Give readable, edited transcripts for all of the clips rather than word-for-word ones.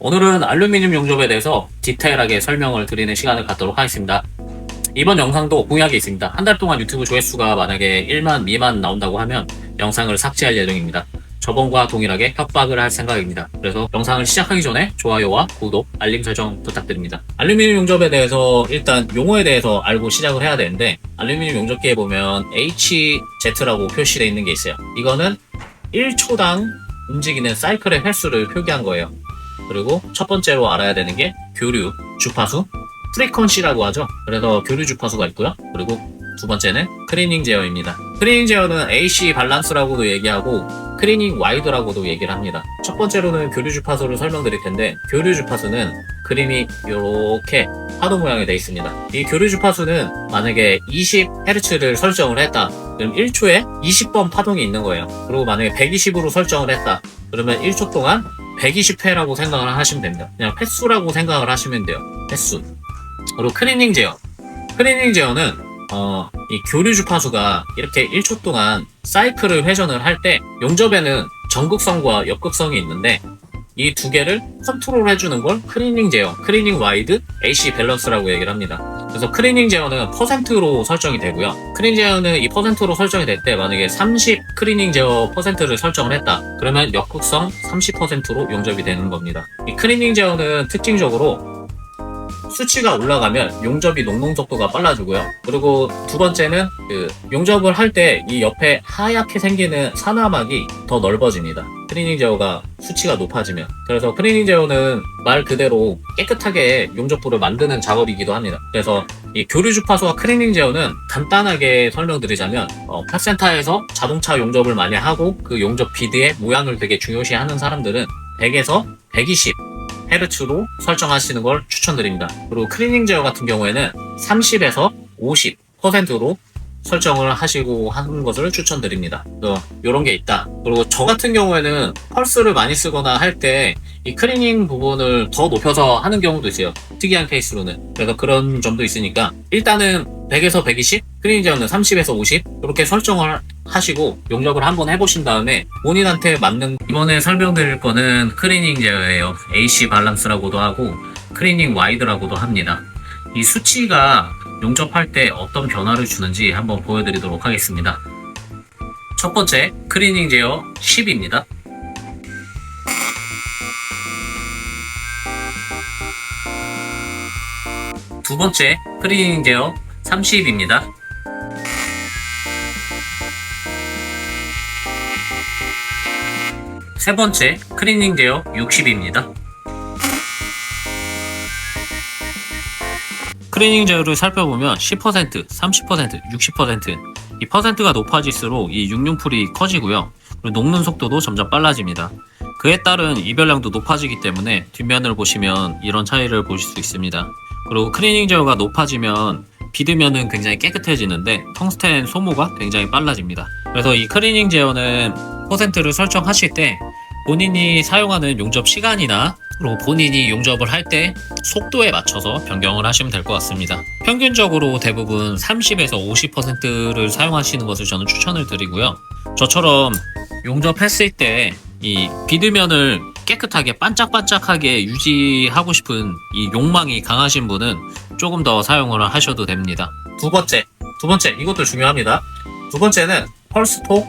오늘은 알루미늄 용접에 대해서 디테일하게 설명을 드리는 시간을 갖도록 하겠습니다. 이번 영상도 공약이 있습니다. 한 달 동안 유튜브 조회수가 만약에 1만 미만 나온다고 하면 영상을 삭제할 예정입니다. 저번과 동일하게 협박을 할 생각입니다. 그래서 영상을 시작하기 전에 좋아요와 구독, 알림 설정 부탁드립니다. 알루미늄 용접에 대해서 일단 용어에 대해서 알고 시작을 해야 되는데, 알루미늄 용접기에 보면 HZ라고 표시되어 있는 게 있어요. 이거는 1초당 움직이는 사이클의 횟수를 표기한 거예요. 그리고 첫 번째로 알아야 되는 게 교류, 주파수, 프리퀀시라고 하죠. 그래서 교류 주파수가 있고요. 그리고 두 번째는 클리닝 제어입니다. 클리닝 제어는 AC 밸런스라고도 얘기하고 클리닝 와이드라고도 얘기를 합니다. 첫 번째로는 교류 주파수를 설명드릴 텐데, 교류 주파수는 그림이 이렇게 파도 모양이 되어 있습니다. 이 교류 주파수는 만약에 20Hz를 설정을 했다, 그럼 1초에 20번 파동이 있는 거예요. 그리고 만약에 120으로 설정을 했다, 그러면 1초 동안 120회라고 생각을 하시면 됩니다. 그냥 횟수라고 생각을 하시면 돼요. 횟수. 그리고 클리닝 제어. 클리닝 제어는 이 교류 주파수가 이렇게 1초 동안 사이클을 회전을 할 때 용접에는 전극성과 역극성이 있는데, 이 두 개를 컨트롤 해주는 걸 클리닝 제어, 클리닝 와이드, AC 밸런스라고 얘기를 합니다. 그래서 클리닝 제어는 퍼센트로 설정이 되고요. 클리닝 제어는 이 퍼센트로 설정이 될 때 만약에 30 클리닝 제어 퍼센트를 설정을 했다, 그러면 역극성 30%로 용접이 되는 겁니다. 이 클리닝 제어는 특징적으로 수치가 올라가면 용접이 녹는 속도가 빨라지고요. 그리고 두 번째는 용접을 할 때 이 옆에 하얗게 생기는 산화막이 더 넓어집니다. 클리닝 제어가 수치가 높아지면. 그래서 클리닝 제어는 말 그대로 깨끗하게 용접부를 만드는 작업이기도 합니다. 그래서 이 교류 주파수와 클리닝 제어는 간단하게 설명드리자면, 카센터에서 자동차 용접을 많이 하고 그 용접 비드의 모양을 되게 중요시하는 사람들은 100에서 120 헤르츠로 설정하시는 걸 추천드립니다. 그리고 클리닝 제어 같은 경우에는 30에서 50%로 설정을 하시고 하는 것을 추천드립니다. 이런 게 있다. 그리고 저 같은 경우에는 펄스를 많이 쓰거나 할 때 이 클리닝 부분을 더 높여서 하는 경우도 있어요. 특이한 케이스로는. 그래서 그런 점도 있으니까 일단은 100에서 120, 클리닝 제어는 30에서 50 이렇게 설정을 하시고 용접을 한번 해보신 다음에 본인한테 맞는, 이번에 설명드릴 거는 클리닝 제어예요. AC 밸런스라고도 하고 클리닝 와이드라고도 합니다. 이 수치가 용접할 때 어떤 변화를 주는지 한번 보여드리도록 하겠습니다. 첫 번째, 클리닝 제어 10입니다. 두 번째, 클리닝 제어 30입니다. 세 번째, 클리닝 제어 60입니다. 클리닝 제어를 살펴보면 10%, 30%, 60%, 이 퍼센트가 높아질수록 이 육륜풀이 커지고요. 그리고 녹는 속도도 점점 빨라집니다. 그에 따른 이별량도 높아지기 때문에 뒷면을 보시면 이런 차이를 보실 수 있습니다. 그리고 클리닝 제어가 높아지면 비드면은 굉장히 깨끗해지는데 텅스텐 소모가 굉장히 빨라집니다. 그래서 이 클리닝 제어는 퍼센트를 설정하실 때 본인이 사용하는 용접 시간이나 그리고 본인이 용접을 할 때 속도에 맞춰서 변경을 하시면 될 것 같습니다. 평균적으로 대부분 30에서 50%를 사용하시는 것을 저는 추천을 드리고요. 저처럼 용접했을 때 이 비드면을 깨끗하게 반짝반짝하게 유지하고 싶은 이 욕망이 강하신 분은 조금 더 사용을 하셔도 됩니다. 두 번째 이것도 중요합니다. 두 번째는 펄스 폭,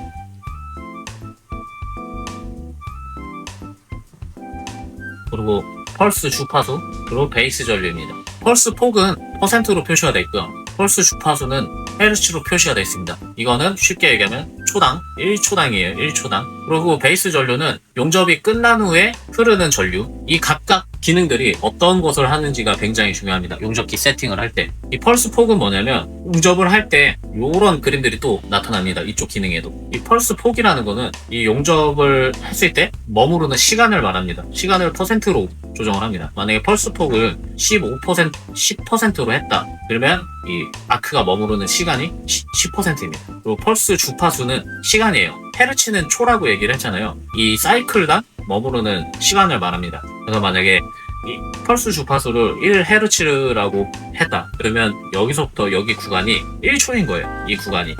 그리고 펄스 주파수, 그리고 베이스 전류입니다. 펄스 폭은 퍼센트로 표시가 되어 있고요. 펄스 주파수는 헤르츠로 표시가 되어 있습니다. 이거는 쉽게 얘기하면 초당 1초당이에요. 1초당. 그리고 베이스 전류는 용접이 끝난 후에 흐르는 전류. 이 각각 기능들이 어떤 것을 하는지가 굉장히 중요합니다. 용접기 세팅을 할 때. 이 펄스 폭은 뭐냐면 용접을 할 때 이런 그림들이 또 나타납니다. 이쪽 기능에도. 이 펄스 폭이라는 거는 이 용접을 했을 때 머무르는 시간을 말합니다. 시간을 퍼센트로 조정을 합니다. 만약에 펄스 폭을 15%, 10%로 했다, 그러면 이 아크가 머무르는 시간이 10%입니다. 그리고 펄스 주파수는 시간이에요. 헤르츠는 초라고 얘기를 했잖아요. 이 사이클당 머무르는 시간을 말합니다. 그래서 만약에 이 펄스 주파수를 1Hz라고 했다, 그러면 여기서부터 여기 구간이 1초인 거예요. 이 구간이.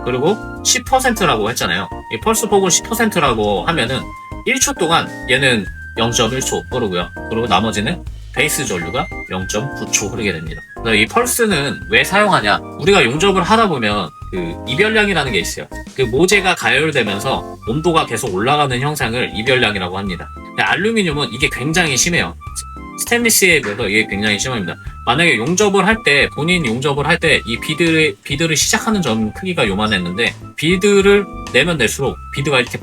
그리고 10%라고 했잖아요. 이 펄스 폭을 10%라고 하면은 1초 동안 얘는 0.1초 흐르고요. 그리고 나머지는 베이스 전류가 0.9초 흐르게 됩니다. 그래서 이 펄스는 왜 사용하냐? 우리가 용접을 하다 보면 그 이별량이라는 게 있어요. 그 모재가 가열되면서 온도가 계속 올라가는 현상을 이별량이라고 합니다. 근데 알루미늄은 이게 굉장히 심해요. 스테인리스에 비해서 이게 굉장히 심합니다. 만약에 용접을 할 때, 본인 용접을 할 때 이 비드를 시작하는 점 크기가 요만했는데 비드를 내면 낼수록 비드가 이렇게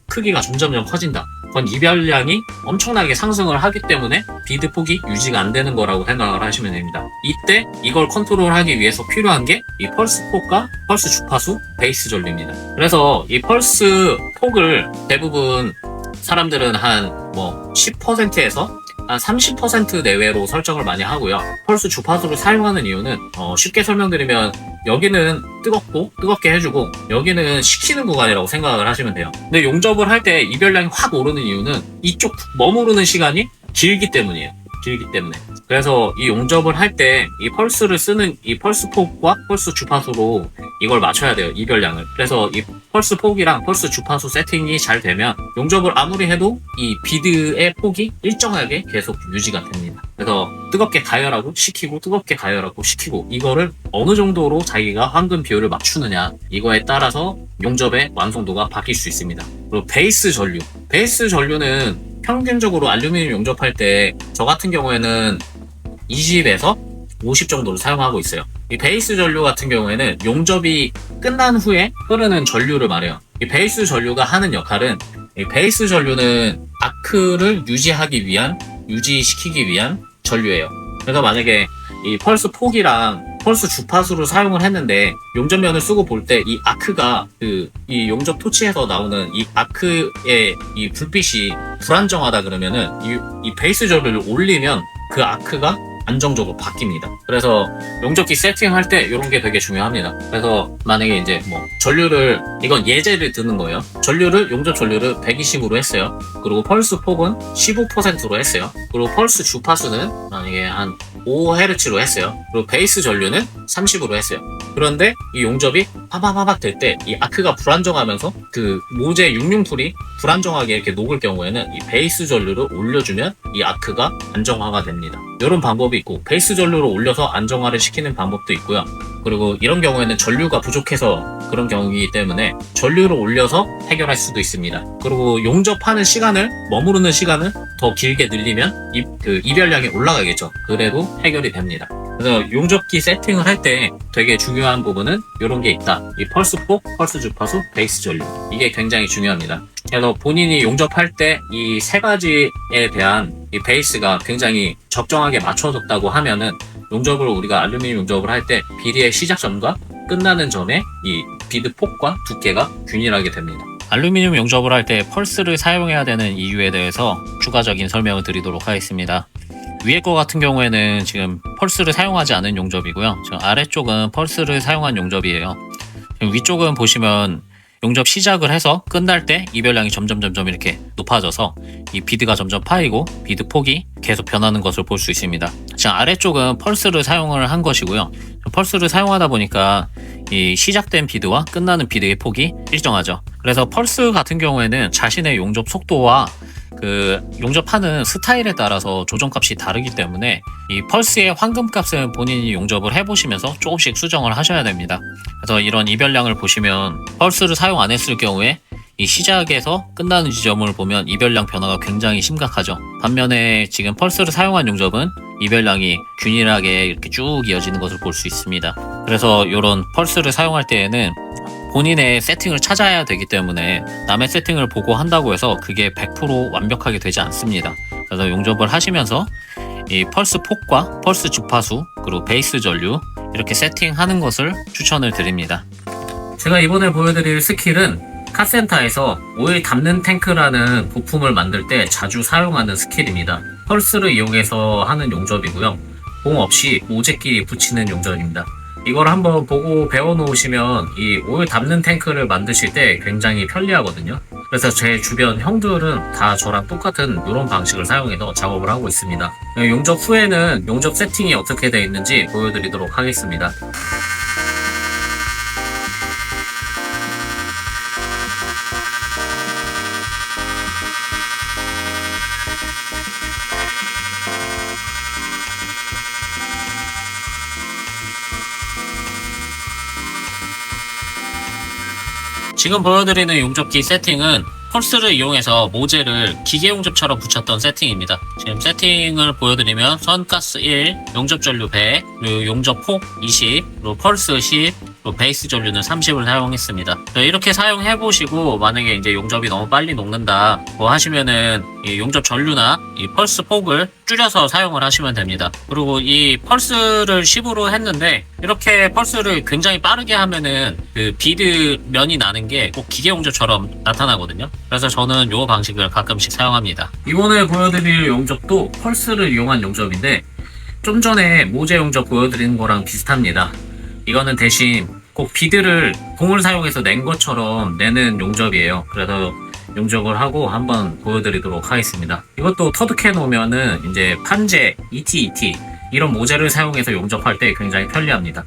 크기가 점점 커진다. 그건 이별량이 엄청나게 상승을 하기 때문에 비드 폭이 유지가 안 되는 거라고 생각을 하시면 됩니다. 이때 이걸 컨트롤하기 위해서 필요한 게 이 펄스 폭과 펄스 주파수, 베이스 전류입니다. 그래서 이 펄스 폭을 대부분 사람들은 한 10%에서 한 30% 내외로 설정을 많이 하고요. 펄스 주파수를 사용하는 이유는 쉽게 설명드리면 여기는 뜨겁게 해주고 여기는 식히는 구간이라고 생각을 하시면 돼요. 근데 용접을 할 때 이별량이 확 오르는 이유는 이쪽 머무르는 시간이 길기 때문이에요. 그래서 이 용접을 할 때 이 펄스를 쓰는 이 펄스 폭과 펄스 주파수로 이걸 맞춰야 돼요. 이별량을. 그래서 이 펄스 폭이랑 펄스 주파수 세팅이 잘 되면 용접을 아무리 해도 이 비드의 폭이 일정하게 계속 유지가 됩니다. 그래서 뜨겁게 가열하고 식히고 뜨겁게 가열하고 식히고 이거를 어느 정도로 자기가 황금 비율을 맞추느냐 이거에 따라서 용접의 완성도가 바뀔 수 있습니다. 그리고 베이스 전류는 평균적으로 알루미늄 용접할 때 저 같은 경우에는 20에서 50 정도를 사용하고 있어요. 이 베이스 전류 같은 경우에는 용접이 끝난 후에 흐르는 전류를 말해요. 이 베이스 전류가 하는 역할은 이 베이스 전류는 아크를 유지시키기 위한 전류예요. 그래서 만약에 이 펄스 폭이랑 펄스 주파수를 사용을 했는데 용접면을 쓰고 볼 때 이 아크가 이 용접 토치에서 나오는 이 아크의 이 불빛이 불안정하다 그러면은 이 베이스 전류를 올리면 그 아크가 안정적으로 바뀝니다. 그래서 용접기 세팅할 때 이런 게 되게 중요합니다. 그래서 만약에 이제 전류를 이건 예제를 드는 거예요. 용접 전류를 120으로 했어요. 그리고 펄스 폭은 15%로 했어요. 그리고 펄스 주파수는 만약에 한 5Hz로 했어요. 그리고 베이스 전류는 30으로 했어요. 그런데 이 용접이 파바바박 될 때 이 아크가 불안정하면서 그 모재 육륜풀이 불안정하게 이렇게 녹을 경우에는 이 베이스 전류를 올려주면 이 아크가 안정화가 됩니다. 이런 방법이 있고 베이스 전류를 올려서 안정화를 시키는 방법도 있고요. 그리고 이런 경우에는 전류가 부족해서 그런 경우이기 때문에 전류를 올려서 해결할 수도 있습니다. 그리고 용접하는 시간을 머무르는 시간을 더 길게 늘리면 이별량이 올라가겠죠. 그래도 해결이 됩니다. 그래서 용접기 세팅을 할 때 되게 중요한 부분은 이런 게 있다. 이 펄스 폭, 펄스 주파수, 베이스 전류. 이게 굉장히 중요합니다. 그래서 본인이 용접할 때 이 세 가지에 대한 이 베이스가 굉장히 적정하게 맞춰졌다고 하면은 용접을 우리가 알루미늄 용접을 할 때 비리의 시작점과 끝나는 점에 이 비드 폭과 두께가 균일하게 됩니다. 알루미늄 용접을 할 때 펄스를 사용해야 되는 이유에 대해서 추가적인 설명을 드리도록 하겠습니다. 위에 거 같은 경우에는 지금 펄스를 사용하지 않은 용접이고요. 지금 아래쪽은 펄스를 사용한 용접이에요. 지금 위쪽은 보시면 용접 시작을 해서 끝날 때 이별량이 점점 이렇게 높아져서 이 비드가 점점 파이고 비드 폭이 계속 변하는 것을 볼 수 있습니다. 지금 아래쪽은 펄스를 사용을 한 것이고요. 펄스를 사용하다 보니까 이 시작된 비드와 끝나는 비드의 폭이 일정하죠. 그래서 펄스 같은 경우에는 자신의 용접 속도와 용접하는 스타일에 따라서 조정값이 다르기 때문에 이 펄스의 황금값은 본인이 용접을 해보시면서 조금씩 수정을 하셔야 됩니다. 그래서 이런 이별량을 보시면 펄스를 사용 안 했을 경우에 이 시작에서 끝나는 지점을 보면 이별량 변화가 굉장히 심각하죠. 반면에 지금 펄스를 사용한 용접은 이별량이 균일하게 이렇게 쭉 이어지는 것을 볼 수 있습니다. 그래서 이런 펄스를 사용할 때에는 본인의 세팅을 찾아야 되기 때문에 남의 세팅을 보고 한다고 해서 그게 100% 완벽하게 되지 않습니다. 그래서 용접을 하시면서 이 펄스 폭과 펄스 주파수 그리고 베이스 전류 이렇게 세팅하는 것을 추천을 드립니다. 제가 이번에 보여드릴 스킬은 카센터에서 오일 담는 탱크라는 부품을 만들 때 자주 사용하는 스킬입니다. 펄스를 이용해서 하는 용접이고요. 공 없이 모재끼리 붙이는 용접입니다. 이걸 한번 보고 배워놓으시면 이 오일 담는 탱크를 만드실 때 굉장히 편리하거든요. 그래서 제 주변 형들은 다 저랑 똑같은 이런 방식을 사용해서 작업을 하고 있습니다. 용접 후에는 용접 세팅이 어떻게 되어 있는지 보여드리도록 하겠습니다. 지금 보여드리는 용접기 세팅은 펄스를 이용해서 모재를 기계 용접처럼 붙였던 세팅입니다. 지금 세팅을 보여드리면 선가스 1, 용접 전류 100, 그리고 용접 폭 20, 그리고 펄스 10, 그리고 베이스 전류는 30을 사용했습니다. 이렇게 사용해보시고 만약에 이제 용접이 너무 빨리 녹는다 하시면은 이 용접 전류나 이 펄스 폭을 줄여서 사용을 하시면 됩니다. 그리고 이 펄스를 10으로 했는데 이렇게 펄스를 굉장히 빠르게 하면은 그 비드 면이 나는 게 꼭 기계 용접처럼 나타나거든요. 그래서 저는 이 방식을 가끔씩 사용합니다. 이번에 보여드릴 용접도 펄스를 이용한 용접인데 좀 전에 모재 용접 보여드린 거랑 비슷합니다. 이거는 대신 꼭 비드를 공을 사용해서 낸 것처럼 내는 용접이에요. 그래서 용접을 하고 한번 보여드리도록 하겠습니다. 이것도 터득해 놓으면은 이제 판재, ET 이런 모재를 사용해서 용접할 때 굉장히 편리합니다.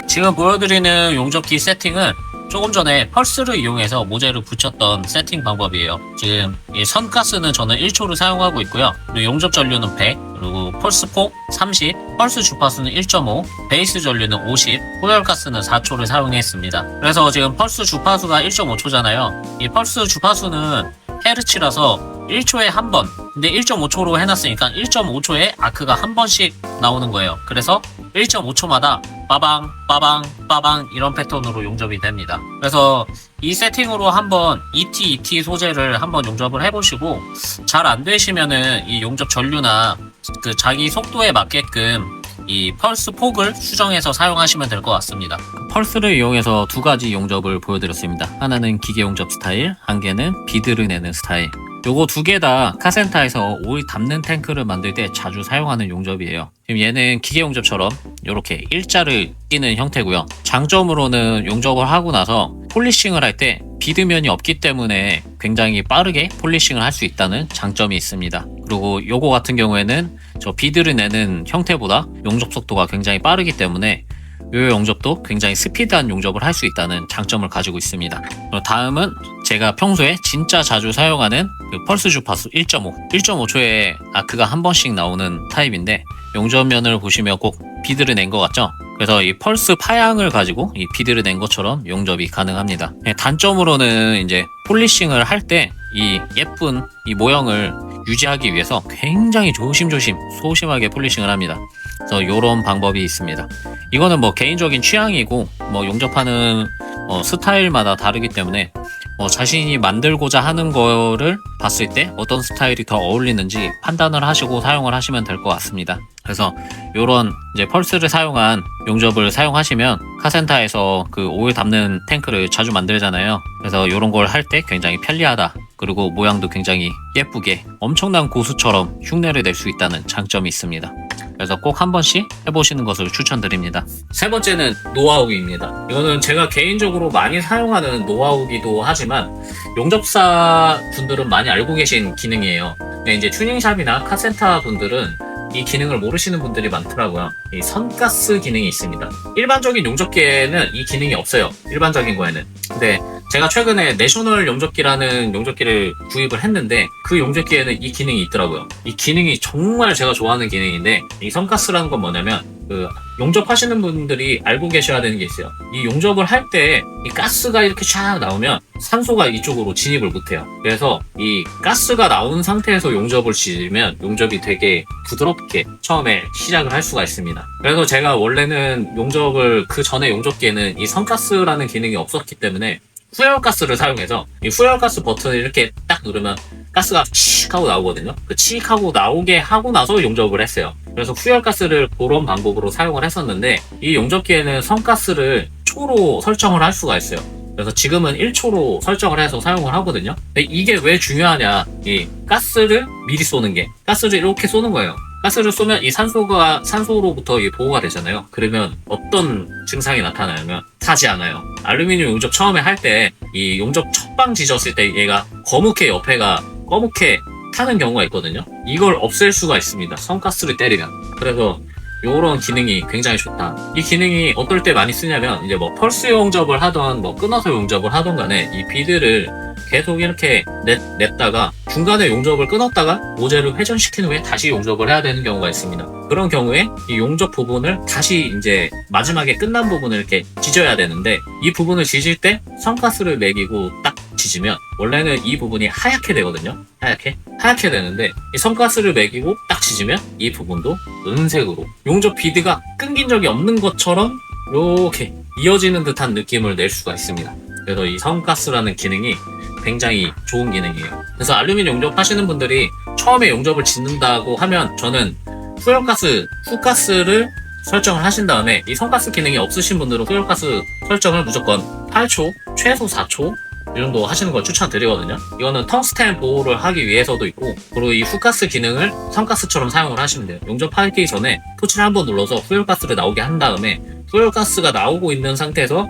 지금 보여드리는 용접기 세팅은 조금 전에 펄스를 이용해서 모재를 붙였던 세팅 방법이에요. 지금 이 선가스는 저는 1초를 사용하고 있고요. 그리고 용접 전류는 100, 그리고 펄스폭 30, 펄스 주파수는 1.5, 베이스 전류는 50, 호열가스는 4초를 사용했습니다. 그래서 지금 펄스 주파수가 1.5초잖아요. 이 펄스 주파수는 헤르츠라서 1초에 한 번, 근데 1.5초로 해놨으니까 1.5초에 아크가 한 번씩 나오는 거예요. 그래서 1.5초마다 빠방 빠방 빠방 이런 패턴으로 용접이 됩니다. 그래서 이 세팅으로 한번 ET 소재를 한번 용접을 해보시고 잘 안 되시면은 이 용접 전류나 그 자기 속도에 맞게끔 이 펄스 폭을 수정해서 사용하시면 될 것 같습니다. 펄스를 이용해서 두 가지 용접을 보여드렸습니다. 하나는 기계 용접 스타일, 한 개는 비드를 내는 스타일. 요거 두 개 다 카센터에서 오일 담는 탱크를 만들 때 자주 사용하는 용접이에요. 지금 얘는 기계 용접처럼 이렇게 일자를 끼는 형태고요. 장점으로는 용접을 하고 나서 폴리싱을 할 때 비드면이 없기 때문에 굉장히 빠르게 폴리싱을 할 수 있다는 장점이 있습니다. 그리고 요거 같은 경우에는 저 비드를 내는 형태보다 용접 속도가 굉장히 빠르기 때문에 이 용접도 굉장히 스피드한 용접을 할 수 있다는 장점을 가지고 있습니다. 다음은 제가 평소에 진짜 자주 사용하는 그 펄스 주파수 1.5초에 아크가 한 번씩 나오는 타입인데 용접면을 보시면 꼭 비드를 낸 것 같죠? 그래서 이 펄스 파양을 가지고 이 비드를 낸 것처럼 용접이 가능합니다. 단점으로는 이제 폴리싱을 할 때 이 예쁜 이 모형을 유지하기 위해서 굉장히 소심하게 폴리싱을 합니다. 그래서 이런 방법이 있습니다. 이거는 뭐 개인적인 취향이고 뭐 용접하는 스타일마다 다르기 때문에 자신이 만들고자 하는 거를 봤을 때 어떤 스타일이 더 어울리는지 판단을 하시고 사용을 하시면 될 것 같습니다. 그래서 이런 이제 펄스를 사용한 용접을 사용하시면 카센터에서 그 오일 담는 탱크를 자주 만들잖아요. 그래서 이런 걸 할 때 굉장히 편리하다. 그리고 모양도 굉장히 예쁘게 엄청난 고수처럼 흉내를 낼 수 있다는 장점이 있습니다. 그래서 꼭 한 번씩 해보시는 것을 추천드립니다. 세 번째는 노하우입니다. 이거는 제가 개인적으로 많이 사용하는 노하우기도 하지만 용접사 분들은 많이 알고 계신 기능이에요. 근데 이제 튜닝샵이나 카센터 분들은 이 기능을 모르시는 분들이 많더라고요. 이 선가스 기능이 있습니다. 일반적인 용접기에는 이 기능이 없어요. 일반적인 거에는. 근데 제가 최근에 내셔널 용접기라는 용접기를 구입을 했는데 그 용접기에는 이 기능이 있더라고요. 이 기능이 정말 제가 좋아하는 기능인데 이 선가스라는 건 뭐냐면 그 용접하시는 분들이 알고 계셔야 되는 게 있어요. 이 용접을 할 때 이 가스가 이렇게 샥 나오면 산소가 이쪽으로 진입을 못해요. 그래서 이 가스가 나온 상태에서 용접을 지으면 용접이 되게 부드럽게 처음에 시작을 할 수가 있습니다. 그래서 제가 원래는 용접을 그 전에 용접기에는 이 선가스라는 기능이 없었기 때문에 후열가스를 사용해서 이 후열가스 버튼을 이렇게 딱 누르면 가스가 칙 하고 나오거든요. 그 칙 하고 나오게 하고 나서 용접을 했어요. 그래서 후열가스를 그런 방법으로 사용을 했었는데 이 용접기에는 선가스를 초로 설정을 할 수가 있어요. 그래서 지금은 1초로 설정을 해서 사용을 하거든요. 근데 이게 왜 중요하냐, 이 가스를 미리 쏘는 게 가스를 이렇게 쏘는 거예요. 가스를 쏘면 이 산소로부터 이 보호가 되잖아요. 그러면 어떤 증상이 나타나냐면 타지 않아요. 알루미늄 용접 처음에 할 때 이 용접 첫방 지졌을 때 얘가 거뭇게 옆에가 검게 타는 경우가 있거든요. 이걸 없앨 수가 있습니다. 성가스를 때리면. 그래서 요런 기능이 굉장히 좋다. 이 기능이 어떨 때 많이 쓰냐면 이제 뭐 펄스 용접을 하던 뭐 끊어서 용접을 하던 간에 이 비드를 계속 이렇게 냈다가 중간에 용접을 끊었다가 모재를 회전시킨 후에 다시 용접을 해야 되는 경우가 있습니다. 그런 경우에 이 용접 부분을 다시 이제 마지막에 끝난 부분을 이렇게 지져야 되는데 이 부분을 지질 때 성가스를 매기고 딱 지지면 원래는 이 부분이 하얗게 되거든요. 하얗게 되는데 이 성가스를 매기고 딱 지지면 이 부분도 은색으로 용접 비드가 끊긴 적이 없는 것처럼 이렇게 이어지는 듯한 느낌을 낼 수가 있습니다. 그래서 이 성가스라는 기능이 굉장히 좋은 기능이에요. 그래서 알루미늄 용접 하시는 분들이 처음에 용접을 짓는다고 하면 저는 후가스를 설정을 하신 다음에 이 성가스 기능이 없으신 분들은 후열가스 설정을 무조건 8초, 최소 4초 이 정도 하시는 걸 추천드리거든요. 이거는 텅스텐 보호를 하기 위해서도 있고, 그리고 이 후가스 기능을 성가스처럼 사용을 하시면 돼요. 용접하기 전에 토치를 한번 눌러서 후열가스를 나오게 한 다음에 후열가스가 나오고 있는 상태에서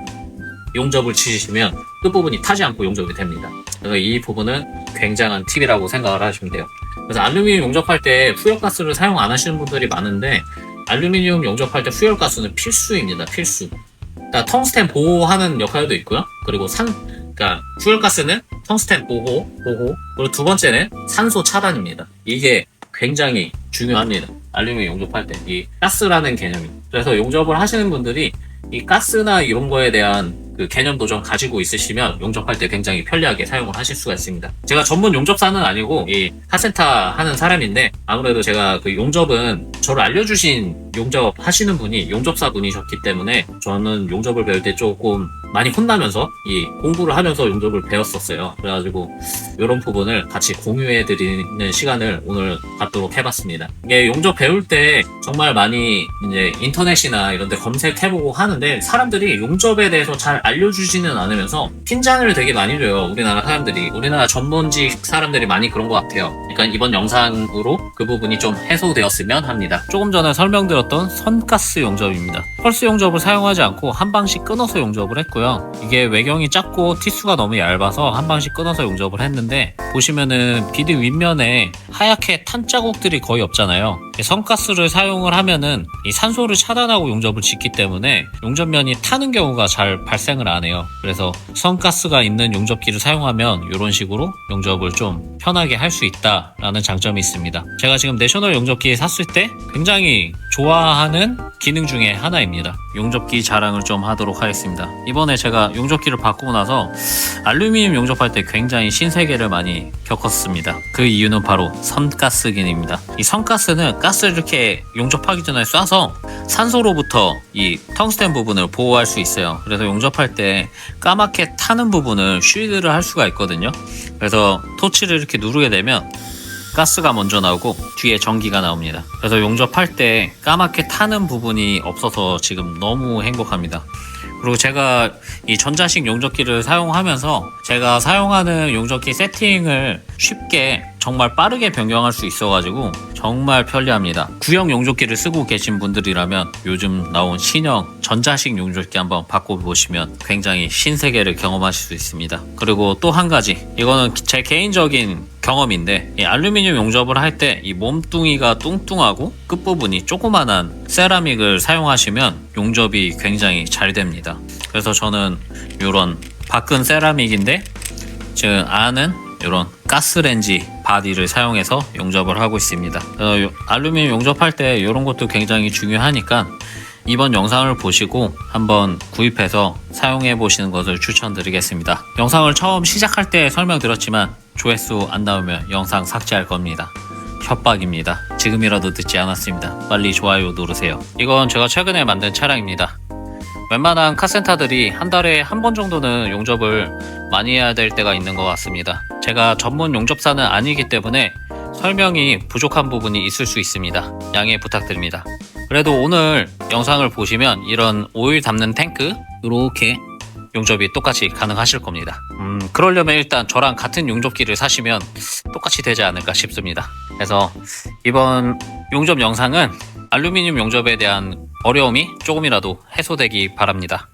용접을 치시면 끝부분이 타지 않고 용접이 됩니다. 그래서 이 부분은 굉장한 팁이라고 생각을 하시면 돼요. 그래서 알루미늄 용접할 때 후열가스를 사용 안 하시는 분들이 많은데 알루미늄 용접할 때 후열가스는 필수입니다. 필수. 그러니까 텅스텐 보호하는 역할도 있고요. 그리고 그러니까 후열가스는 텅스텐 보호, 그리고 두 번째는 산소 차단입니다. 이게 굉장히 중요합니다. 알루미늄 용접할 때 이 가스라는 개념이. 그래서 용접을 하시는 분들이 이 가스나 이런 거에 대한 그 개념도 좀 가지고 있으시면 용접할 때 굉장히 편리하게 사용을 하실 수가 있습니다. 제가 전문 용접사는 아니고 이 카센터 하는 사람인데 아무래도 제가 그 용접은 저를 알려주신 용접 하시는 분이 용접사 분이셨기 때문에 저는 용접을 배울 때 조금 많이 혼나면서 이 공부를 하면서 용접을 배웠었어요. 그래가지고 이런 부분을 같이 공유해 드리는 시간을 오늘 갖도록 해봤습니다. 이게 용접 배울 때 정말 많이 이제 인터넷이나 이런 데 검색해보고 하는데 사람들이 용접에 대해서 잘 알려주지는 않으면서 핀잔을 되게 많이 줘요. 우리나라 전문직 사람들이 많이 그런 것 같아요. 그러니까 이번 영상으로 그 부분이 좀 해소되었으면 합니다. 조금 전에 설명드렸던 선가스 용접입니다. 펄스 용접을 사용하지 않고 한 방씩 끊어서 용접을 했고요. 이게 외경이 작고 티수가 너무 얇아서 한 방씩 끊어서 용접을 했는데 보시면은 비드 윗면에 하얗게 탄 자국들이 거의 없잖아요. 선가스를 사용을 하면은 이 산소를 차단하고 용접을 짓기 때문에 용접면이 타는 경우가 잘 발생을 안 해요. 그래서 선가스가 있는 용접기를 사용하면 이런 식으로 용접을 좀 편하게 할 수 있다라는 장점이 있습니다. 제가 지금 내셔널 용접기 샀을 때 굉장히 좋아하는 기능 중에 하나입니다. 용접기 자랑을 좀 하도록 하겠습니다. 이번에 제가 용접기를 바꾸고 나서 알루미늄 용접할 때 굉장히 신세계를 많이 겪었습니다. 그 이유는 바로 선가스 기능입니다. 이 선가스는 가스를 이렇게 용접하기 전에 쏴서 산소로부터 이 텅스텐 부분을 보호할 수 있어요. 그래서 용접할 때 까맣게 타는 부분을 쉴드를 할 수가 있거든요. 그래서 토치를 이렇게 누르게 되면 가스가 먼저 나오고 뒤에 전기가 나옵니다. 그래서 용접할 때 까맣게 타는 부분이 없어서 지금 너무 행복합니다. 그리고 제가 이 전자식 용접기를 사용하면서 제가 사용하는 용접기 세팅을 쉽게 정말 빠르게 변경할 수 있어가지고 정말 편리합니다. 구형 용접기를 쓰고 계신 분들이라면 요즘 나온 신형 전자식 용접기 한번 바꿔보시면 굉장히 신세계를 경험하실 수 있습니다. 그리고 또 한 가지, 이거는 제 개인적인 경험인데 이 알루미늄 용접을 할 때 이 몸뚱이가 뚱뚱하고 끝부분이 조그만한 세라믹을 사용하시면 용접이 굉장히 잘 됩니다. 그래서 저는 이런 박근 세라믹인데 지금 안은 이런 가스렌지 바디를 사용해서 용접을 하고 있습니다. 알루미늄 용접할 때 이런 것도 굉장히 중요하니까 이번 영상을 보시고 한번 구입해서 사용해 보시는 것을 추천드리겠습니다. 영상을 처음 시작할 때 설명드렸지만 조회수 안 나오면 영상 삭제할 겁니다. 협박입니다. 지금이라도 듣지 않았습니다. 빨리 좋아요 누르세요. 이건 제가 최근에 만든 차량입니다. 웬만한 카센터들이 한 달에 한 번 정도는 용접을 많이 해야 될 때가 있는 것 같습니다. 제가 전문 용접사는 아니기 때문에 설명이 부족한 부분이 있을 수 있습니다. 양해 부탁드립니다. 그래도 오늘 영상을 보시면 이런 오일 담는 탱크 이렇게 용접이 똑같이 가능하실 겁니다. 그러려면 일단 저랑 같은 용접기를 사시면 똑같이 되지 않을까 싶습니다. 그래서 이번 용접 영상은 알루미늄 용접에 대한 어려움이 조금이라도 해소되기 바랍니다.